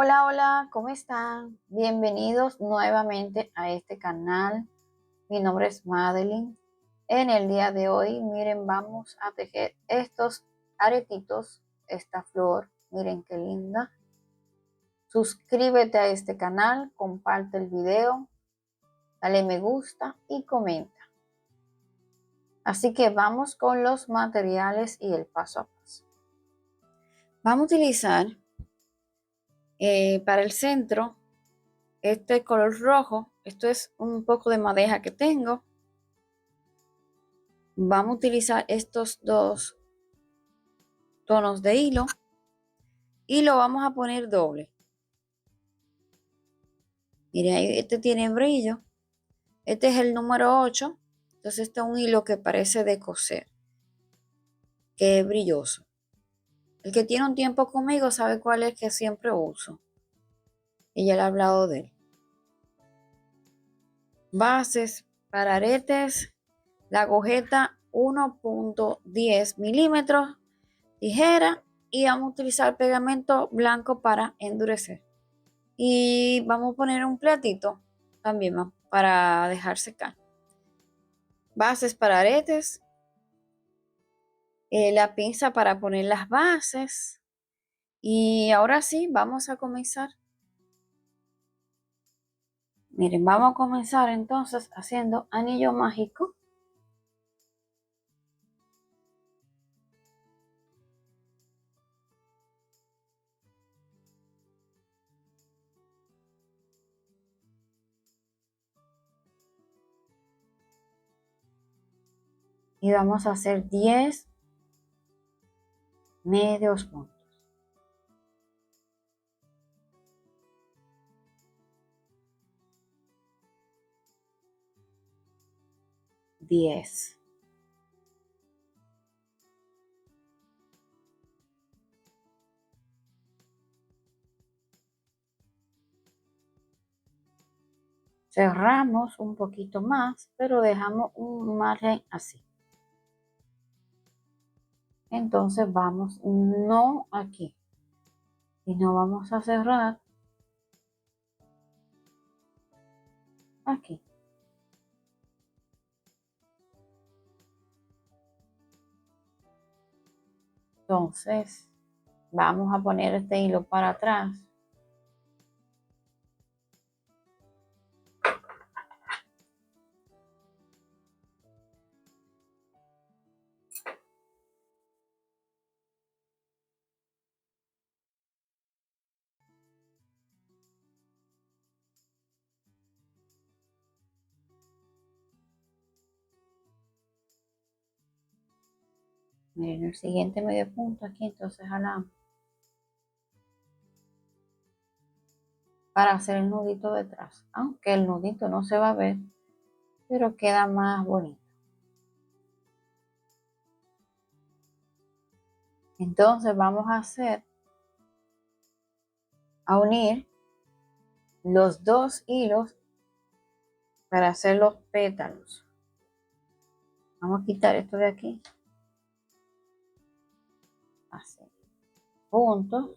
Hola, hola, ¿cómo están? Bienvenidos nuevamente a este canal. Mi nombre es Madeline. En el día de hoy, miren, vamos a tejer estos aretitos, esta flor. Miren qué linda. Suscríbete a este canal, comparte el video, dale me gusta y comenta. Así que vamos con los materiales y el paso a paso. Vamos a utilizar para el centro este color rojo. Esto es un poco de madeja que tengo. Vamos a utilizar estos dos tonos de hilo y lo vamos a poner doble. Miren, ahí este tiene brillo. Este es el número 8. Entonces este es un hilo que parece de coser, que es brilloso. El que tiene un tiempo conmigo sabe cuál es que siempre uso. Y ya le he hablado de él. Bases para aretes, la agujeta 1.10 milímetros, tijera, y vamos a utilizar pegamento blanco para endurecer. Y vamos a poner un platito también para dejar secar. Bases para aretes, la pinza para poner las bases. Y ahora sí, vamos a comenzar. Miren, vamos a comenzar entonces haciendo anillo mágico. Y vamos a hacer 10 medios puntos. 10. Cerramos un poquito más, pero dejamos un margen así. Entonces vamos, no aquí, sino vamos a cerrar aquí. Entonces vamos a poner este hilo para atrás. Miren el siguiente medio punto aquí, entonces jalamos para hacer el nudito detrás, aunque el nudito no se va a ver, pero queda más bonito. Entonces vamos a unir los dos hilos para hacer los pétalos. Vamos a quitar esto de aquí, así, puntos.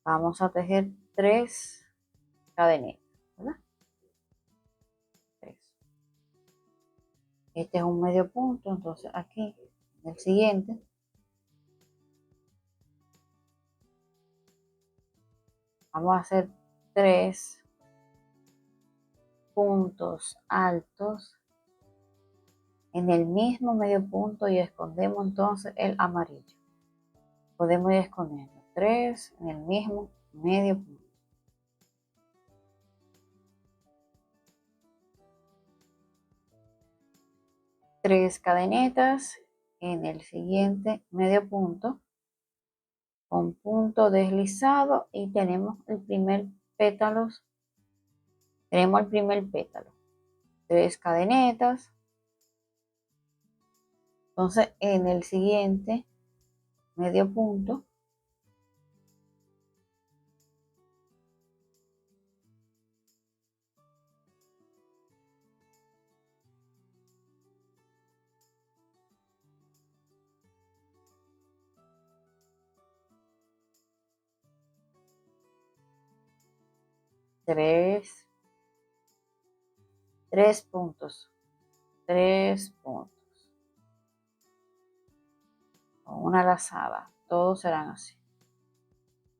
Vamos a tejer 3 cadenitas, ¿verdad? 3. Este es un medio punto, entonces aquí, en el siguiente, vamos a hacer 3 puntos altos en el mismo medio punto y escondemos entonces el amarillo. Podemos ir escondiendo 3 en el mismo medio punto. Tres cadenetas en el siguiente medio punto con punto deslizado y tenemos el primer pétalo. Tenemos el primer pétalo. 3 cadenetas. Entonces en el siguiente medio punto tres puntos, 3 puntos, con una lazada, todos serán así,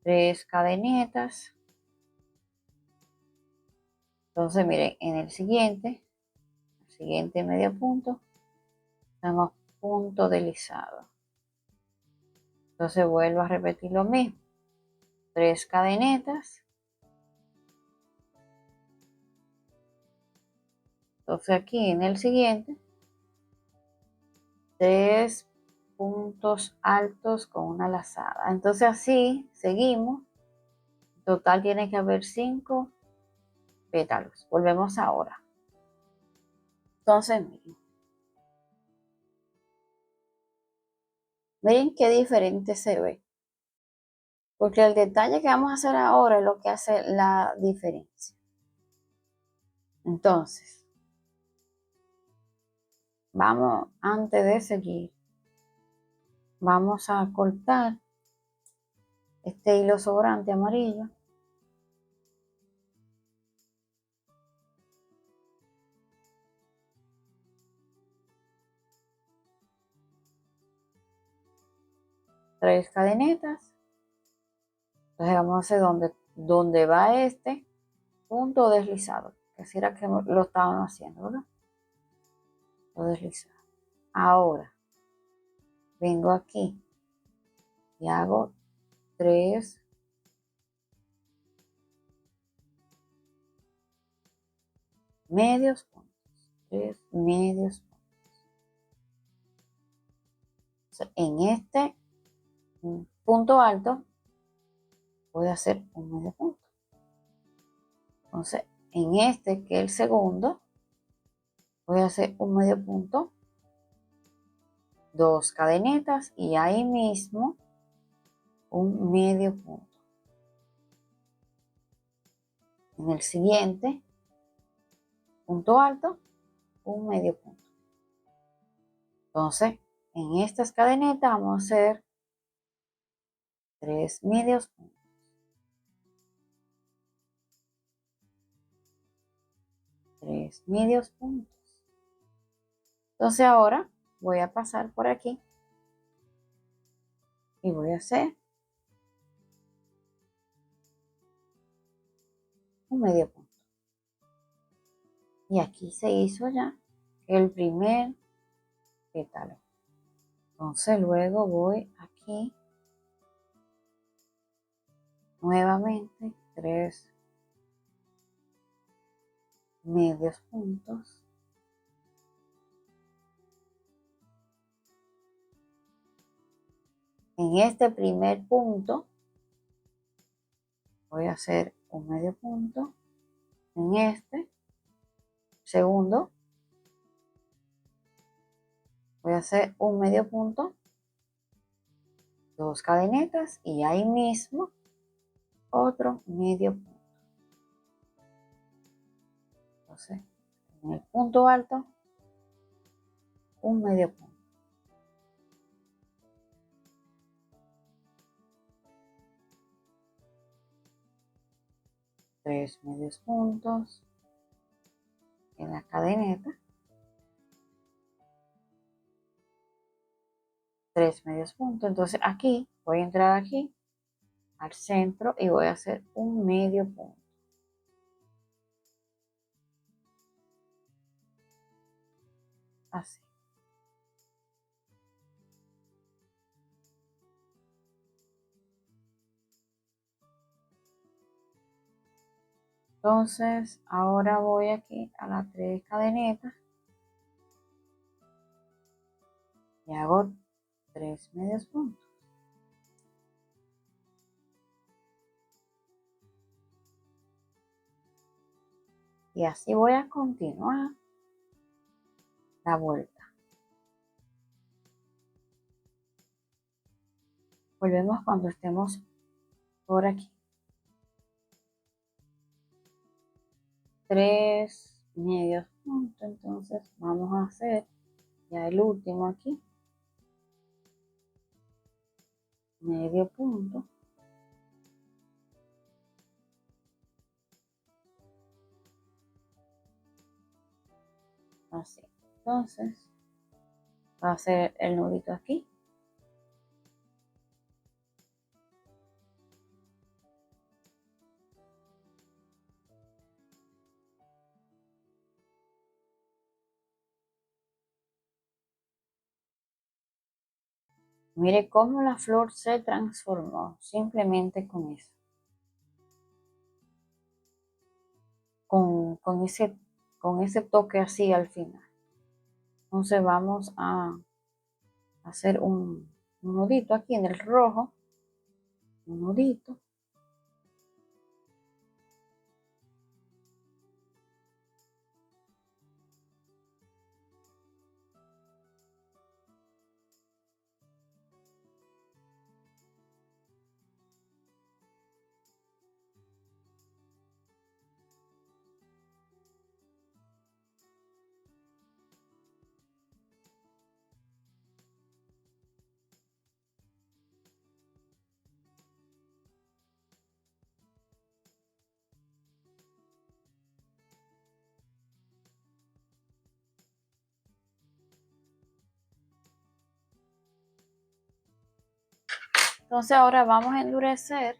3 cadenitas. Entonces miren, en el siguiente medio punto, tenemos punto deslizado. Entonces vuelvo a repetir lo mismo, 3 cadenetas. Entonces aquí en el siguiente, 3 puntos altos con una lazada. Entonces así seguimos. En total tiene que haber 5 pétalos. Volvemos ahora. Entonces miren qué diferente se ve. Porque el detalle que vamos a hacer ahora es lo que hace la diferencia. Entonces, vamos, antes de seguir, vamos a cortar este hilo sobrante amarillo. Tres cadenetas. Entonces vamos a hacer donde va este punto deslizado, que así era que lo estábamos haciendo, ¿verdad? Lo deslizado. Ahora, vengo aquí y hago 3 medios puntos. 3 medios puntos. Entonces, en este punto alto voy a hacer un medio punto. Entonces, en este, que es el segundo, voy a hacer un medio punto, 2 cadenetas y ahí mismo un medio punto. En el siguiente, punto alto, un medio punto. Entonces, en estas cadenetas vamos a hacer 3 medios puntos. 3 medios puntos. Entonces ahora voy a pasar por aquí y voy a hacer un medio punto. Y aquí se hizo ya el primer pétalo. Entonces luego voy aquí nuevamente 3 medios puntos. En este primer punto voy a hacer un medio punto. En este segundo voy a hacer un medio punto, 2 cadenetas y ahí mismo otro medio punto. Entonces, en el punto alto, un medio punto. Tres medios puntos en la cadeneta. 3 medios puntos. Entonces aquí voy a entrar aquí al centro y voy a hacer un medio punto. Así. Entonces ahora voy aquí a las 3 cadenetas y hago 3 medios puntos. Y así voy a continuar la vuelta. Volvemos cuando estemos por aquí. 3 medios puntos. Entonces vamos a hacer ya el último aquí. Medio punto. así. Entonces, va a hacer el nudito aquí. Mire cómo la flor se transformó simplemente con eso. Con ese toque así al final. Entonces vamos a hacer un nudito aquí en el rojo. Un nudito. Entonces ahora vamos a endurecer.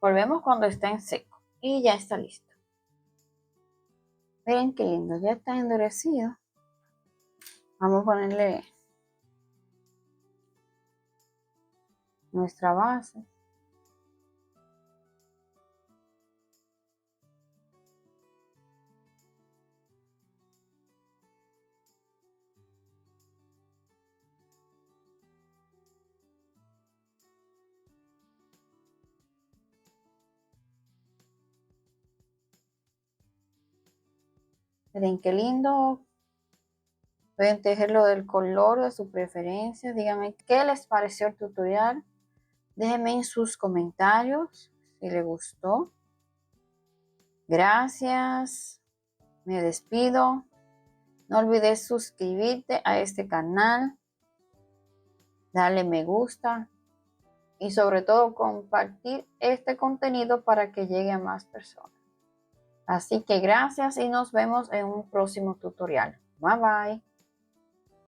Volvemos cuando esté en seco y ya está listo. Miren qué lindo, ya está endurecido. Vamos a ponerle nuestra base. Miren qué lindo. Pueden tejerlo del color de su preferencia. Díganme qué les pareció el tutorial. Déjenme en sus comentarios si les gustó. Gracias. Me despido. No olvides suscribirte a este canal. Darle me gusta. Y sobre todo compartir este contenido para que llegue a más personas. Así que gracias y nos vemos en un próximo tutorial. Bye bye.